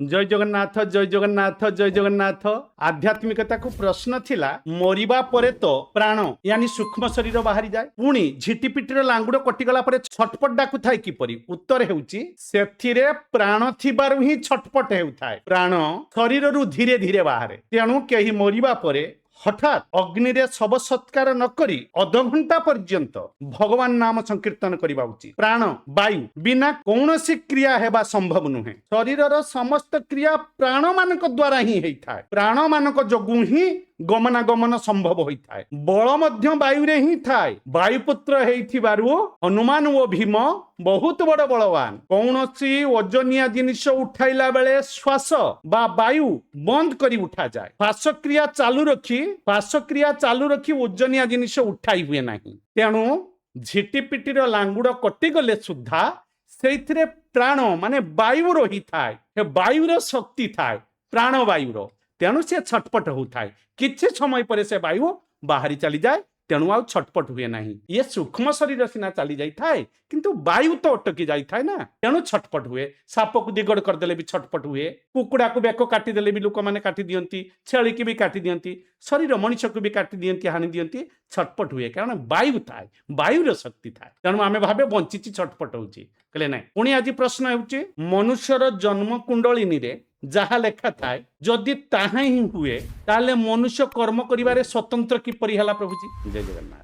जय जगन्नाथ जय जगन्नाथ जय जगन्नाथ। आध्यात्मिकता को प्रश्न थिला मरिबा परे तो प्राण यानी सूक्ष्म शरीर बाहरी जाए पुणी झिटिपिटिर लांगुड़ कटिगला परे छटपट डाकु थाए किपरि उत्तर हेउची सेथिरे प्राण थिबारु ही छटपट हेउथाए प्राण शरीररु धीरे धीरे बाहरे तेणु केही मरिबा परे हठात अग्नि रे शव सत्कार न करी अधघंटा पर्यंत भगवान नाम संकीर्तन करिबा उचित। प्राण वायु बिना कौनसी क्रिया हेबा संभव नुहे। शरीरर समस्त क्रिया प्राण मानक द्वारा ही हेइथाय। प्राण मानक जोगु ही गमनागमन संभव होइथाय। बल मध्य वायु रे ही थाय। वायुपुत्र हेइथिबारु हनुमान ओ भीम बहुत बड़ बलवान। कौनसी ओजनिया जिनिस उठाइला बेले श्वास बा वायु बंद करी उठा जाए। श्वासक्रिया चालू रखी ओजनिया जिनिस उठाई हुए नहीं। तेणु झिटिपिटिर लांगुड़ कटिगले सुद्धा सेइथिरे प्राण माने वायु रही थाए। हे वायुर शक्ति थाए प्राण वायुर। तेणु से छटपट होताए किछि समय पर से वायु बाहरी चली जाए। तेणु आउ छटपट हुए नहीं। ये सूक्ष्म शरीर सिना चली जाई थाए किंतु वायु तो अटकी जाई थाए ना। तेणु छटपट हुए। साप को दिगड़ करदेले भी छटपट हुए। कुकुड़ा को बेक काटी देले भी लोक माने काटी दियंती। छेली की भी काटी दियंती। शरीर मनुष्य को भी काटी दियंती हानि दियंती। छटपट हुए कारण वायु थाए वायुर शक्ति थाए। तेणु आमे भाबे बंचिची छटपट होउची कहले नाही। पुणी आज प्रश्न हेउची मनुष्यर जन्म कुंडलिनी रे जहा लेखा थाए जदि ताहा ही हुए ताले मनुष्य कर्म करिबारे स्वतंत्र किपरि हला प्रभुजी। जय जगन्नाथ।